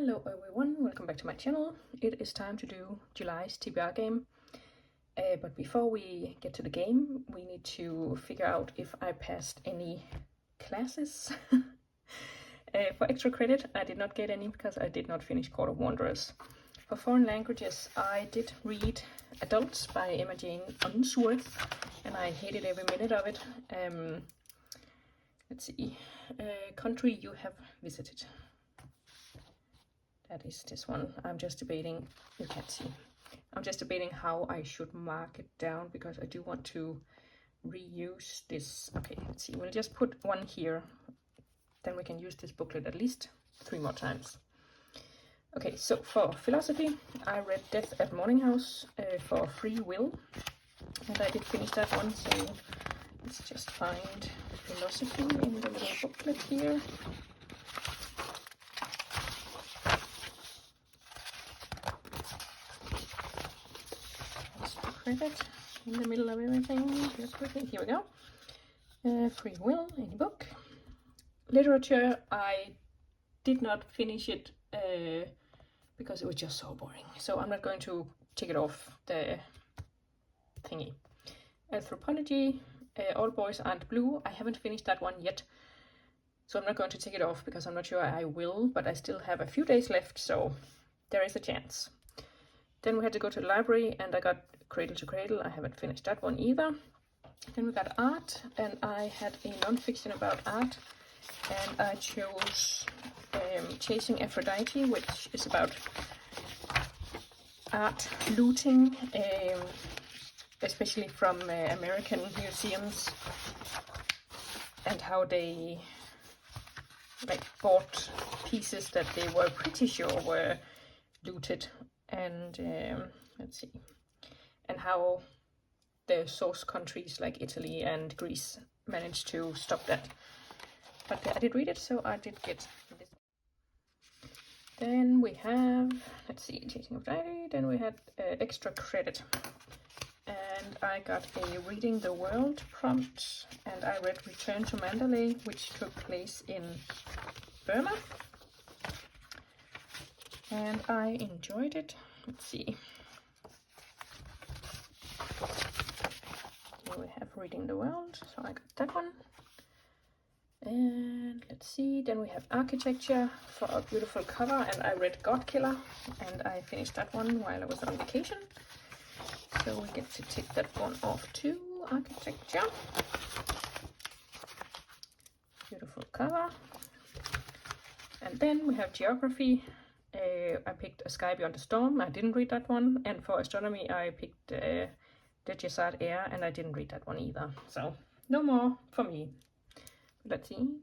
Hello everyone, welcome back to my channel. It is time to do July's TBR game. But before we get to the game, we need to figure out if I passed any classes. For extra credit, I did not get any because I did not finish Court of Wanderers. For foreign languages, I did read Adults by Emma Jane Unsworth, and I hated every minute of it. Let's see, country you have visited. That is this one. I'm just debating, you can't see. I'm just debating how I should mark it down because I do want to reuse this. Okay, let's see, we'll just put one here. Then we can use this booklet at least 3 more times. Okay, so for philosophy, I read Death at Morning House for Free Will. And I did finish that one, so let's just find philosophy in the little booklet here. Credit in the middle of everything. Just quickly, here we go. Free Will, any book. Literature, I did not finish it because it was just so boring. So I'm not going to take it off the thingy. Anthropology, All Boys Aren't Blue. I haven't finished that one yet. So I'm not going to take it off because I'm not sure I will, but I still have a few days left, so there is a chance. Then we had to go to the library and I got Cradle to Cradle. I haven't finished that one either. Then we got art, and I had a non-fiction about art, and I chose Chasing Aphrodite, which is about art looting, especially from American museums, and how they bought pieces that they were pretty sure were looted, and let's see, and how the source countries like Italy and Greece managed to stop that. But I did read it, so I did get this. Then we have, let's see, Chasing Aphrodite. Then we had extra credit, and I got a Reading the World prompt, and I read Return to Mandalay, which took place in Burma, and I enjoyed it. Let's see. Here we have Reading the World, so I got that one. And let's see, then we have Architecture for a beautiful cover, and I read God Killer, and I finished that one while I was on vacation. So we get to take that one off too, Architecture. Beautiful cover. And then we have Geography. I picked A Sky Beyond the Storm. I didn't read that one. And for Astronomy, I picked The Desert Air, and I didn't read that one either. So no more for me. Let's see.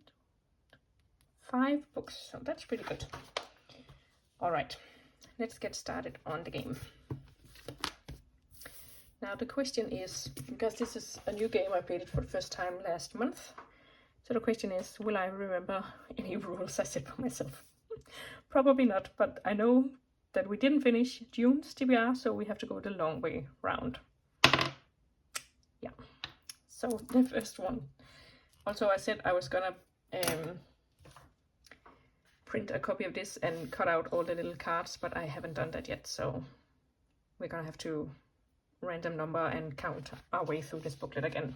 5 books, so that's pretty good. All right, let's get started on the game. Now the question is, because this is a new game, I played it for the first time last month. So the question is, will I remember any rules I set for myself? Probably not, but I know that we didn't finish June's TBR, so we have to go the long way round. Yeah, so the first one. Also, I said I was gonna print a copy of this and cut out all the little cards, but I haven't done that yet, so we're gonna have to random number and count our way through this booklet again.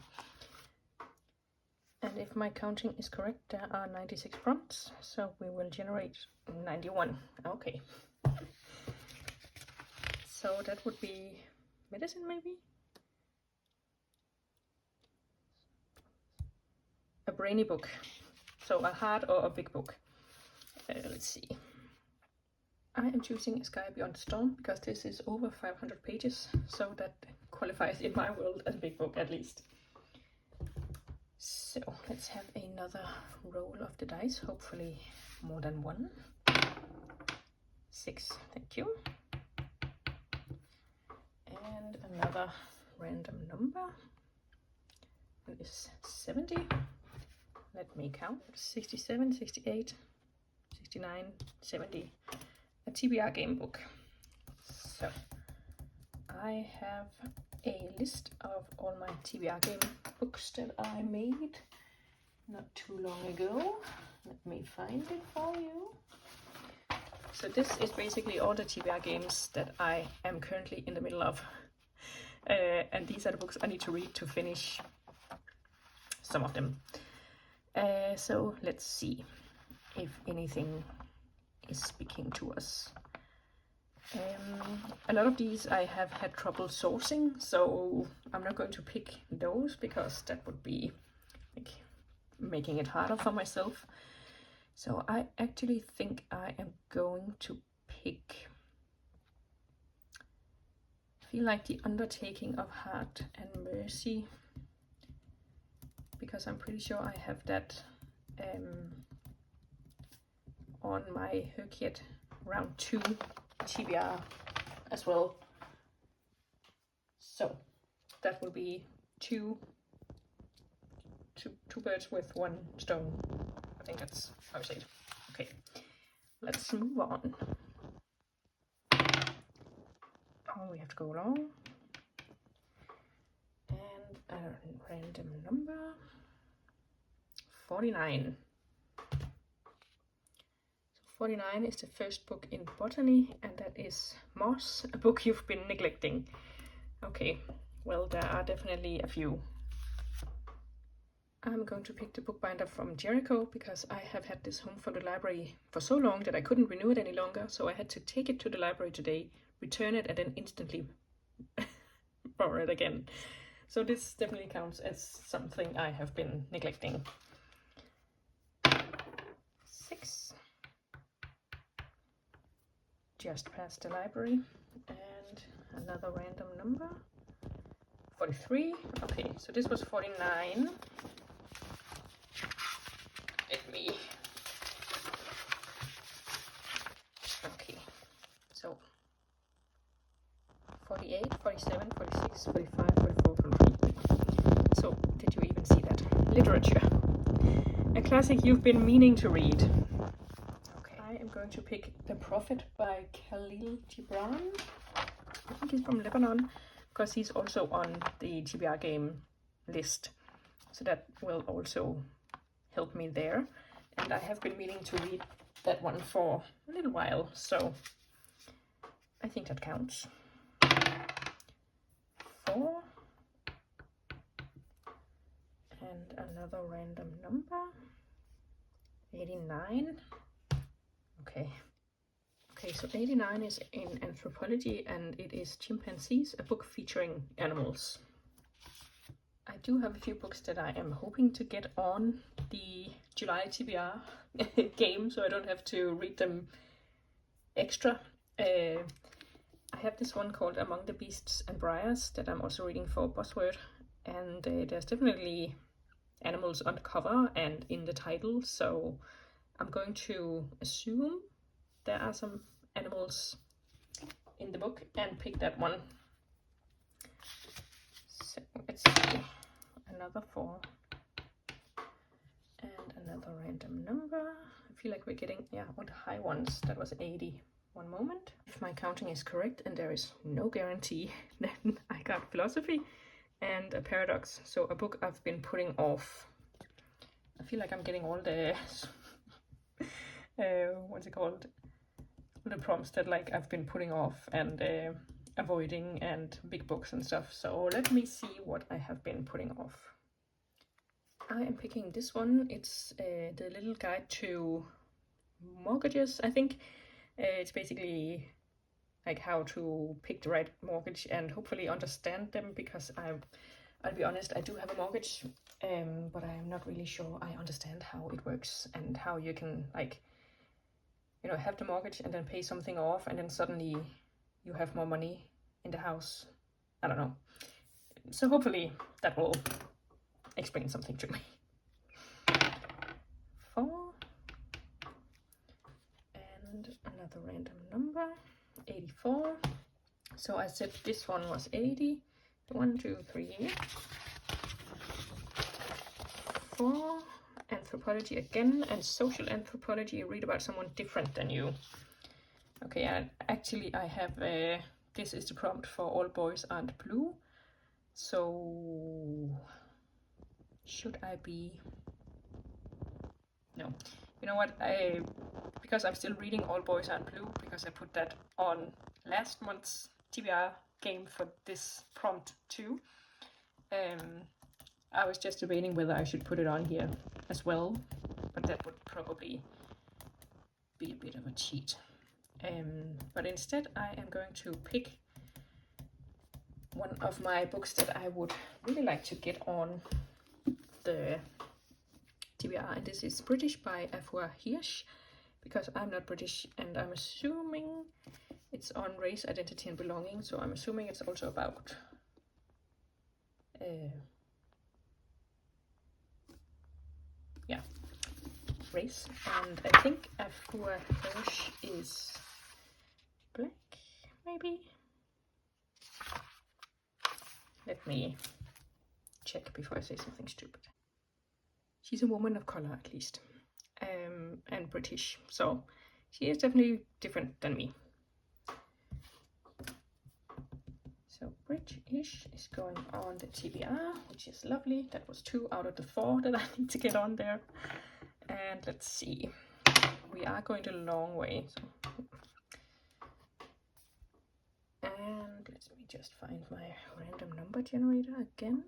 And if my counting is correct, there are 96 prompts, so we will generate 91. Okay. So that would be medicine, maybe? A brainy book. So a hard or a big book. Let's see. I am choosing A Sky Beyond the Storm because this is over 500 pages, so that qualifies in my world as a big book at least. So let's have another roll of the dice, hopefully more than one. 6, thank you. And another random number. It is 70. Let me count. 67, 68, 69, 70. A TBR game book. So I have a list of all my TBR game books that I made not too long ago. Let me find it for you. So this is basically all the TBR games that I am currently in the middle of. And these are the books I need to read to finish some of them. So let's see if anything is speaking to us. A lot of these I have had trouble sourcing, so I'm not going to pick those because that would be like making it harder for myself. So I actually think I am going to pick, I feel like The Undertaking of Heart and Mercy, because I'm pretty sure I have that on my Herkiet round 2 TBR as well. So that will be two birds with one stone. I think that's how I say it. Okay, let's move on. Oh, we have to go along. And a random number. 49. So 49 is the first book in botany, and that is Moss, a book you've been neglecting. Okay, well, there are definitely a few. I'm going to pick the bookbinder from Jericho because I have had this home from the library for so long that I couldn't renew it any longer, so I had to take it to the library today, return it, and then instantly borrow it again. So this definitely counts as something I have been neglecting. 6. Just past the library. And another random number. 43. Okay, so this was 49. Let me. Okay, so 48, 47, 46, 45, 44, 43. So, did you even see that? Literature. A classic you've been meaning to read. Okay, I am going to pick The Prophet by Khalil Gibran. I think he's from Lebanon, because he's also on the TBR game list. So that will also help me there. And I have been meaning to read that one for a little while, so I think that counts. 4. And another random number. 89. Okay. Okay, so 89 is in anthropology, and it is Chimpanzees, a book featuring animals. I do have a few books that I am hoping to get on the July TBR game, so I don't have to read them extra. I have this one called Among the Beasts and Briars that I'm also reading for Buzzword, and there's definitely animals on the cover and in the title, so I'm going to assume there are some animals in the book and pick that one. So let's see, another 4 and another random number. I feel like we're getting, yeah, all the high ones. That was 80. One moment. If my counting is correct, and there is no guarantee, then I got philosophy and a paradox. So a book I've been putting off. I feel like I'm getting all the what's it called? The prompts that like I've been putting off and avoiding, and big books and stuff. So let me see what I have been putting off. I am picking this one. It's the little guide to mortgages, I think. It's basically like how to pick the right mortgage and hopefully understand them, because I'll be honest, I do have a mortgage, but I'm not really sure I understand how it works and how you can, like, you know, have the mortgage and then pay something off and then suddenly you have more money in the house. I don't know. So hopefully that will explain something to me. 4. And another random number. 84. So I said this one was 80. 1, 2, 3. 4. Anthropology again, and social anthropology. You read about someone different than you. Okay, and actually I have this is the prompt for All Boys Aren't Blue. So should I be? No, You know what, because I'm still reading All Boys Are Blue, because I put that on last month's TBR game for this prompt too, I was just debating whether I should put it on here as well, but that would probably be a bit of a cheat. But instead I am going to pick one of my books that I would really like to get on the TBR, and this is British by Afua Hirsch, because I'm not British and I'm assuming it's on race, identity and belonging, so I'm assuming it's also about yeah, race. And I think Afua Hirsch is black, maybe? Let me check before I say something stupid. She's a woman of color, at least, and British, so she is definitely different than me. So British is going on the TBR, which is lovely. That was 2 out of the 4 that I need to get on there. And let's see, we are going a long way. So. And let me just find my random number generator again.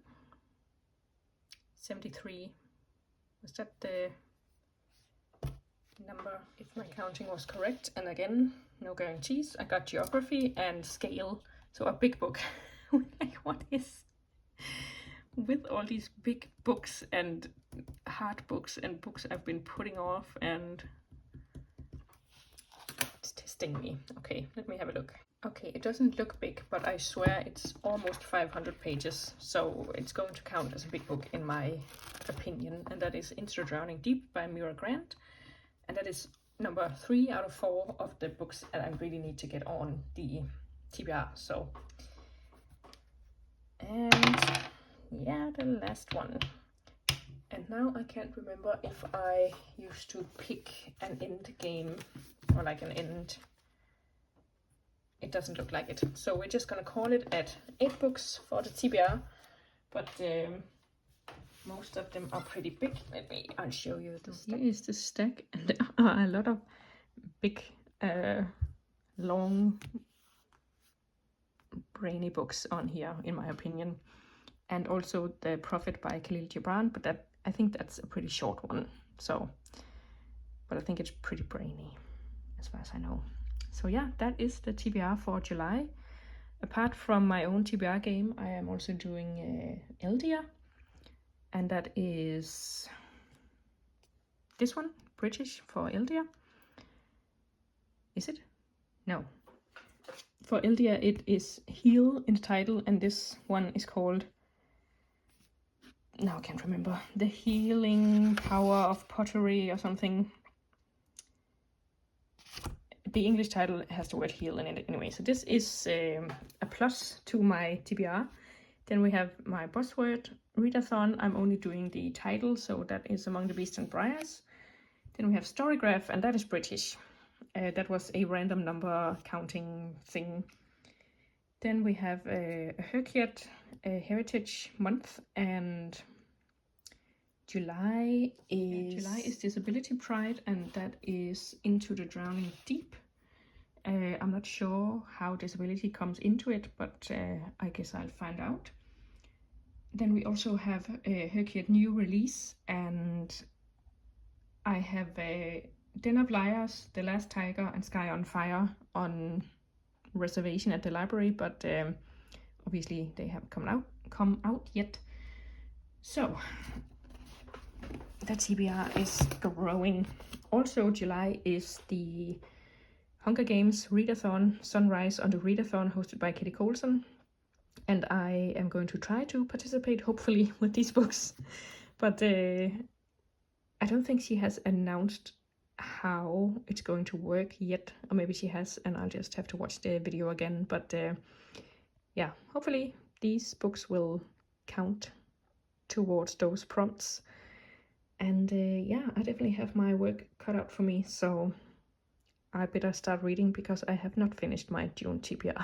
73. Was that the number, if my counting was correct? And again, no guarantees. I got geography and scale, so a big book. Like, what is with all these big books and hard books and books I've been putting off, and it's testing me. Okay, let me have a look. Okay, it doesn't look big, but I swear it's almost 500 pages, so it's going to count as a big book in my opinion, and that is Into the Drowning Deep by Mira Grant, and that is number 3 out of 4 of the books that I really need to get on the TBR. So, and yeah, the last one. And now I can't remember if I used to pick an end game or like an end. It doesn't look like it, so we're just gonna call it at 8 books for the TBR, but most of them are pretty big. I'll show you the stack. Here is the stack, and there are a lot of big, long, brainy books on here, in my opinion, and also The Prophet by Khalil Gibran, but that, I think that's a pretty short one, so, but I think it's pretty brainy, as far as I know. So yeah, that is the TBR for July. Apart from my own TBR game, I am also doing Eldia, and that is this one, British for Eldia. Is it? No. For Eldia it is Heal in the title, and this one is called, now I can't remember, The Healing Power of Pottery or something. The English title has the word heal in it anyway. So this is a plus to my TBR. Then we have my buzzword readathon. I'm only doing the title, so that is Among the Beasts and Briars. Then we have Storygraph, and that is British. That was a random number counting thing. Then we have a Herkiat Heritage Month, and July is Disability Pride, and that is Into the Drowning Deep. I'm not sure how disability comes into it, but I guess I'll find out. Then we also have a Herkiat New Release, and I have Den of Liars, The Last Tiger, and Sky on Fire on reservation at the library, but obviously they haven't come out yet. So the TBR is growing. Also, July is the Hunger Games Readathon, Sunrise on the Readathon, hosted by Kitty Colson, and I am going to try to participate, hopefully, with these books, but I don't think she has announced how it's going to work yet, or maybe she has, and I'll just have to watch the video again, but yeah, hopefully these books will count towards those prompts, and yeah, I definitely have my work cut out for me, so I better start reading, because I have not finished my June TBR.